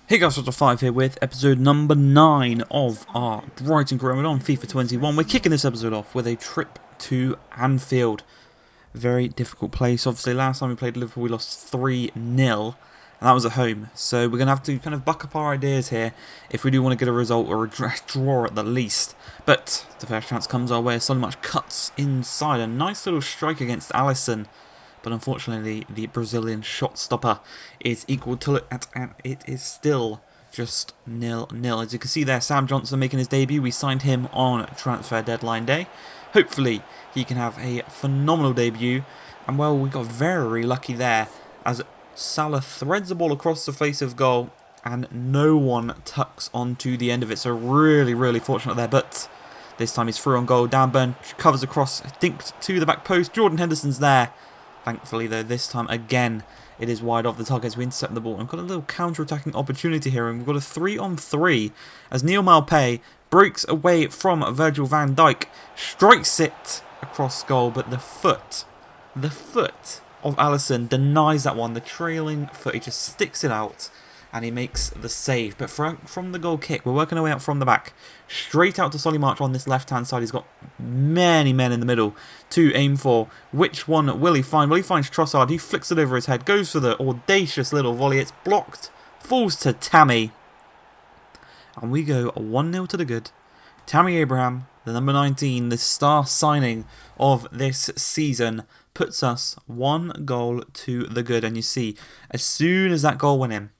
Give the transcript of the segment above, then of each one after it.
Hey guys, Dr. 5 here with episode number 9 of our Brighton career on FIFA 21. We're kicking this episode off with a trip to Anfield. Very difficult place. Obviously, last time we played Liverpool, we lost 3-0, and that was at home. So we're going to have to kind of buck up our ideas here if we do want to get a result or a draw at the least. But the first chance comes our way. Solomon cuts inside. A nice little strike against Alisson. But unfortunately, the Brazilian shot stopper is equal to it, and it is still just 0-0. As you can see there, Sam Johnson making his debut. We signed him on transfer deadline day. Hopefully, he can have a phenomenal debut. And well, we got very lucky there as Salah threads the ball across the face of goal, and no one tucks onto the end of it. So really fortunate there. But this time he's through on goal. Danburn covers across, dinked to the back post. Jordan Henderson's there. Thankfully, though, this time again, it is wide off the target as we intercept the ball. And got a little counter-attacking opportunity here, and we've got a 3-on-3 as Neil Maupay breaks away from Virgil van Dijk, strikes it across goal, but the foot of Alisson denies that one. The trailing foot, he just sticks it out, and he makes the save. But from the goal kick, we're working our way out from the back, straight out to Solly March on this left-hand side. He's got many men in the middle to aim for. Which one will he find? Well, he finds Trossard. He flicks it over his head, goes for the audacious little volley. It's blocked, falls to Tammy. And we go 1-0 to the good. Tammy Abraham, the number 19, the star signing of this season, puts us 1 goal to the good. And you see, as soon as that goal went in,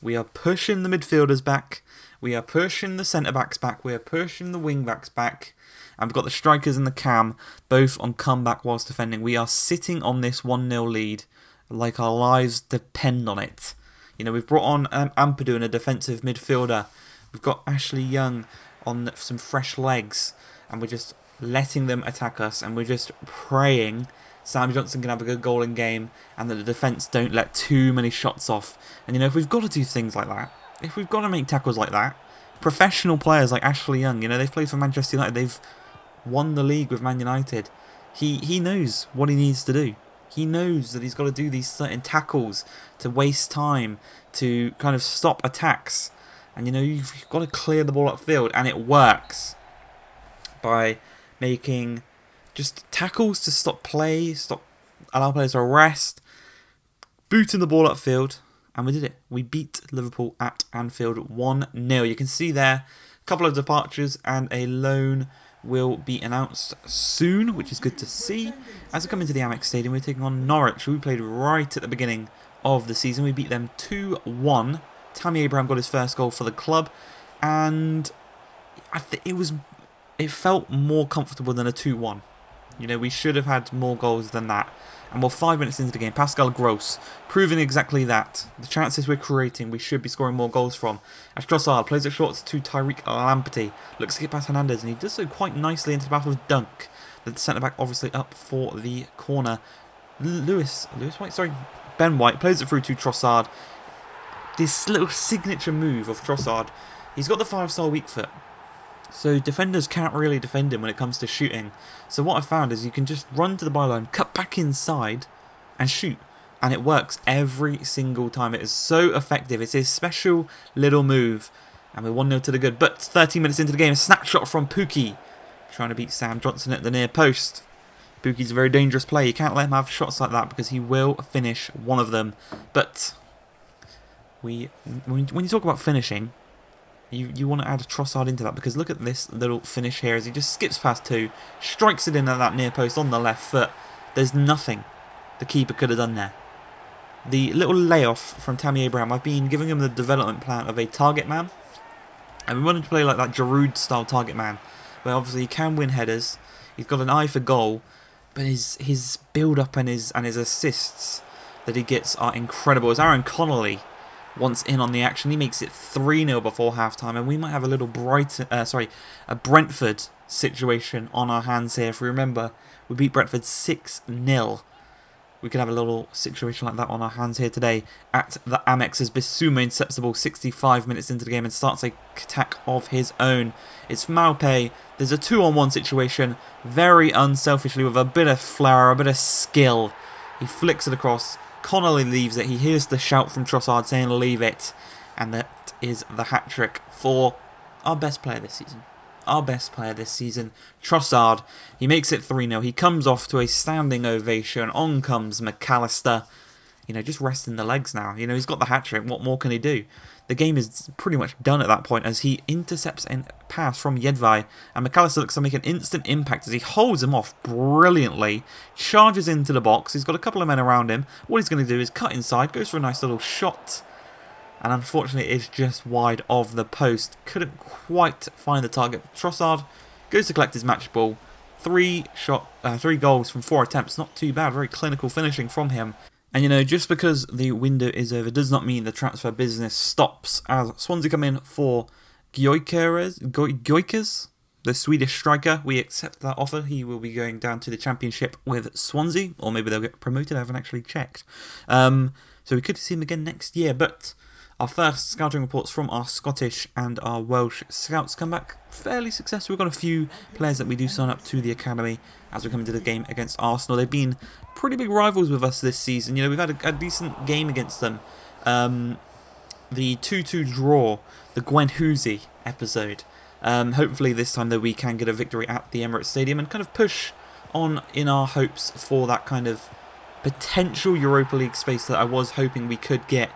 we are pushing the midfielders back. We are pushing the centre-backs back. We are pushing the wing-backs back. And we've got the strikers and the cam both on comeback whilst defending. We are sitting on this 1-0 lead like our lives depend on it. You know, we've brought on Ampadu in a defensive midfielder. We've got Ashley Young on some fresh legs. And we're just letting them attack us. And we're just praying Sam Johnson can have a good goal in game and that the defence don't let too many shots off. And you know, if we've got to do things like that, if we've got to make tackles like that, professional players like Ashley Young, you know, they've played for Manchester United, they've won the league with Man United. He knows what he needs to do. He knows that he's got to do these certain tackles to waste time, to kind of stop attacks. And you know, you've got to clear the ball upfield, and it works by making just tackles to stop play, allow players to rest, booting the ball upfield, and we did it. We beat Liverpool at Anfield 1-0. You can see there a couple of departures and a loan will be announced soon, which is good to see. As we come into the Amex Stadium, we're taking on Norwich, who we played right at the beginning of the season. We beat them 2-1. Tammy Abraham got his first goal for the club, and it felt more comfortable than a 2-1. You know, we should have had more goals than that. And we're 5 minutes into the game. Pascal Gross proving exactly that. The chances we're creating, we should be scoring more goals from. As Trossard plays it short to Tyreek Lamptey. Looks to get past Hernandez, and he does so quite nicely into the battle of Dunk. The centre-back obviously up for the corner. Ben White plays it through to Trossard. This little signature move of Trossard. He's got the 5-star weak foot. So defenders can't really defend him when it comes to shooting. So what I found is you can just run to the byline, cut back inside, and shoot. And it works every single time. It is so effective. It's his special little move. And we're 1-0 to the good. But 13 minutes into the game, a snapshot from Pukki. Trying to beat Sam Johnson at the near post. Pukki's a very dangerous player. You can't let him have shots like that because he will finish one of them. But when you talk about finishing, You want to add a Trossard into that, because look at this little finish here as he just skips past 2, strikes it in at that near post on the left foot. There's nothing the keeper could have done there. The little layoff from Tammy Abraham, I've been giving him the development plan of a target man. And we wanted to play like that Giroud style target man, where obviously he can win headers, he's got an eye for goal, but his build-up and his assists that he gets are incredible. As Aaron Connolly once in on the action, he makes it 3-0 before half-time, and we might have a little a Brentford situation on our hands here. If we remember, we beat Brentford 6-0. We could have a little situation like that on our hands here today at the Amex as Bissouma intercepts the ball 65 minutes into the game and starts a attack of his own. It's Maupay. There's a 2-on-1 situation, very unselfishly with a bit of flair, a bit of skill. He flicks it across. Connolly leaves it. He hears the shout from Trossard saying leave it. And that is the hat-trick for our best player this season. Our best player this season, Trossard. He makes it 3-0. He comes off to a standing ovation. On comes McAllister. Just resting the legs now. He's got the hat-trick. What more can he do? The game is pretty much done at that point as he intercepts a pass from Jedvaj. And McAllister looks to make an instant impact as he holds him off brilliantly. Charges into the box. He's got a couple of men around him. What he's going to do is cut inside. Goes for a nice little shot. And unfortunately, it's just wide of the post. Couldn't quite find the target. Trossard goes to collect his match ball. 3 goals from 4 attempts. Not too bad. Very clinical finishing from him. And just because the window is over does not mean the transfer business stops. As Swansea come in for Gyökeres, the Swedish striker. We accept that offer. He will be going down to the Championship with Swansea. Or maybe they'll get promoted. I haven't actually checked. So we could see him again next year. But our first scouting reports from our Scottish and our Welsh scouts come back fairly successful. We've got a few players that we do sign up to the academy as we come into the game against Arsenal. They've been pretty big rivals with us this season. We've had a decent game against them. The 2-2 draw, the Gwen Husey episode. Hopefully this time though we can get a victory at the Emirates Stadium and kind of push on in our hopes for that kind of potential Europa League space that I was hoping we could get.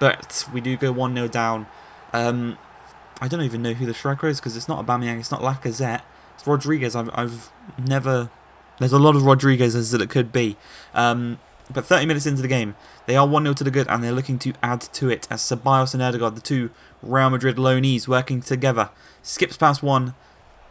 But we do go 1-0 down. I don't even know who the striker is because it's not Aubameyang, it's not Lacazette. It's Rodriguez. I've never... There's a lot of Rodriguez's that it could be. But 30 minutes into the game, they are 1-0 to the good and they're looking to add to it as Ceballos and Ødegaard, the two Real Madrid loanees, working together. Skips past one,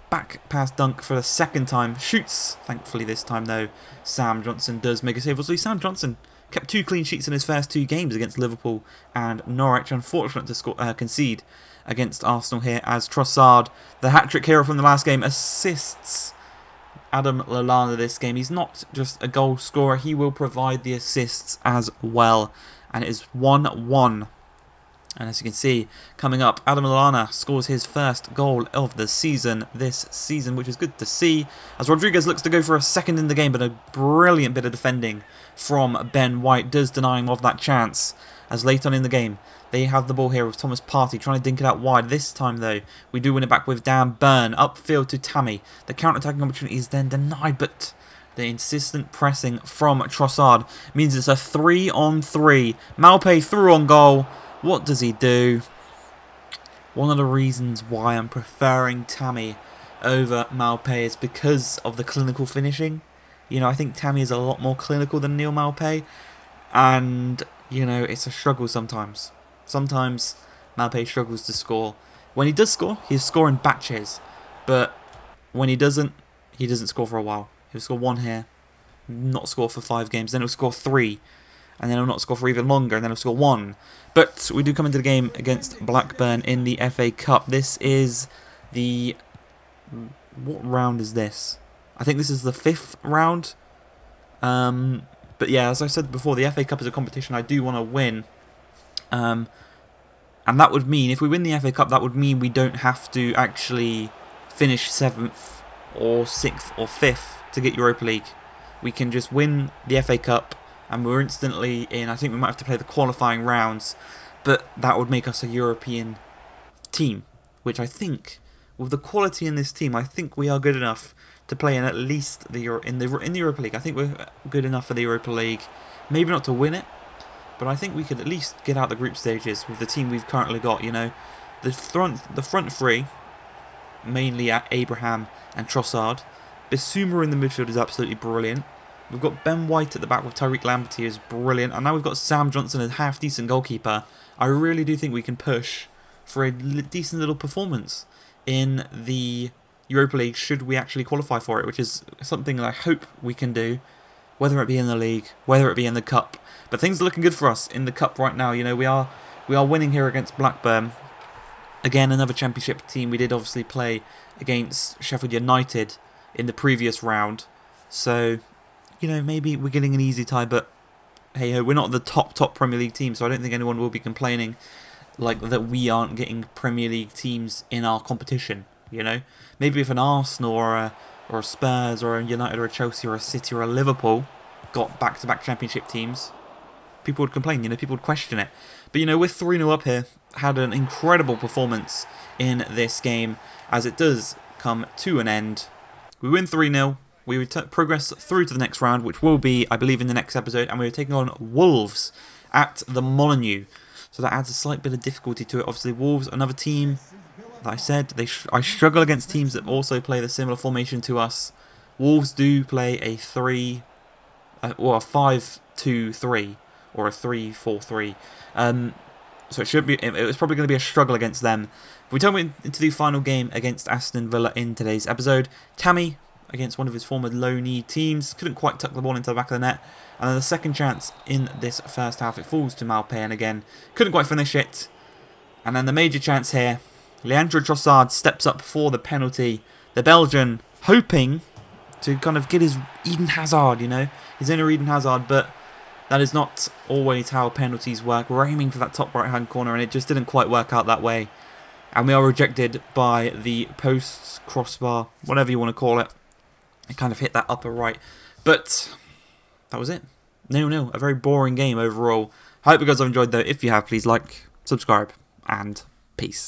back past Dunk for the second time. Shoots, thankfully this time though. Sam Johnson does make a save. Also, Sam Johnson kept 2 clean sheets in his first 2 games against Liverpool and Norwich. Unfortunate to concede against Arsenal here as Trossard, the hat-trick hero from the last game, assists Adam Lallana this game. He's not just a goal scorer, he will provide the assists as well. And it is 1-1. And as you can see, coming up, Adam Lallana scores his first goal of the season this season, which is good to see. As Rodriguez looks to go for a second in the game, but a brilliant bit of defending from Ben White does deny him of that chance. As late on in the game, they have the ball here with Thomas Partey trying to dink it out wide. This time, though, we do win it back with Dan Burn. Upfield to Tammy. The counter-attacking opportunity is then denied, but the insistent pressing from Trossard means it's a 3-on-3. Maupay through on goal. What does he do? One of the reasons why I'm preferring Tammy over Maupay is because of the clinical finishing. I think Tammy is a lot more clinical than Neil Maupay. And, it's a struggle sometimes. Sometimes Maupay struggles to score. When he does score, he'll score in batches. But when he doesn't score for a while. He'll score 1 here, not score for 5 games, then he'll score 3. And then he'll not score for even longer, and then he'll score 1. But we do come into the game against Blackburn in the FA Cup. This is the... What round is this? I think this is the 5th round. But yeah, as I said before, the FA Cup is a competition I do want to win. And that would mean, if we win the FA Cup, that would mean we don't have to actually finish 7th or 6th or 5th to get Europa League. We can just win the FA Cup and we're instantly in. I think we might have to play the qualifying rounds, but that would make us a European team, which I think, with the quality in this team, I think we are good enough to play in at least in the Europa League. I think we're good enough for the Europa League. Maybe not to win it, but I think we could at least get out the group stages with the team we've currently got. The front three, mainly at Abraham and Trossard. Bissouma in the midfield is absolutely brilliant. We've got Ben White at the back with Tyreek Lamptey, who is brilliant. And now we've got Sam Johnson, a half-decent goalkeeper. I really do think we can push for a decent little performance in the Europa League should we actually qualify for it, which is something that I hope we can do, whether it be in the league, whether it be in the cup. But things are looking good for us in the cup right now. We are winning here against Blackburn. Again, another championship team. We did obviously play against Sheffield United in the previous round. So, maybe we're getting an easy tie, but hey ho, we're not the top Premier League team, so I don't think anyone will be complaining like that we aren't getting Premier League teams in our competition. Maybe if an Arsenal or a Spurs or a United or a Chelsea or a City or a Liverpool got back-to-back championship teams, people would complain. People would question it. But we're 3-0 up here had an incredible performance in this game, as it does come to an end. We win 3-0. We progress through to the next round, which will be, I believe, in the next episode, and we're taking on Wolves at the Molineux. So that adds a slight bit of difficulty to it. Obviously, Wolves, another team, like I said, I struggle against teams that also play the similar formation to us. Wolves do play a 5-2-3 or a 3-4-3. So it's probably going to be a struggle against them. We turn into the final game against Aston Villa in today's episode. Tammy, against one of his former low-knee teams, couldn't quite tuck the ball into the back of the net. And then the second chance in this first half, it falls to Malpain again. Couldn't quite finish it. And then the major chance here, Leandro Trossard steps up for the penalty. The Belgian hoping to kind of get his Eden Hazard, his inner Eden Hazard, but that is not always how penalties work. We're aiming for that top right-hand corner, and it just didn't quite work out that way. And we are rejected by the posts, crossbar, whatever you want to call it. It kind of hit that upper right. But that was it. 0-0. A very boring game overall. I hope you guys have enjoyed, though. If you have, please like, subscribe, and peace.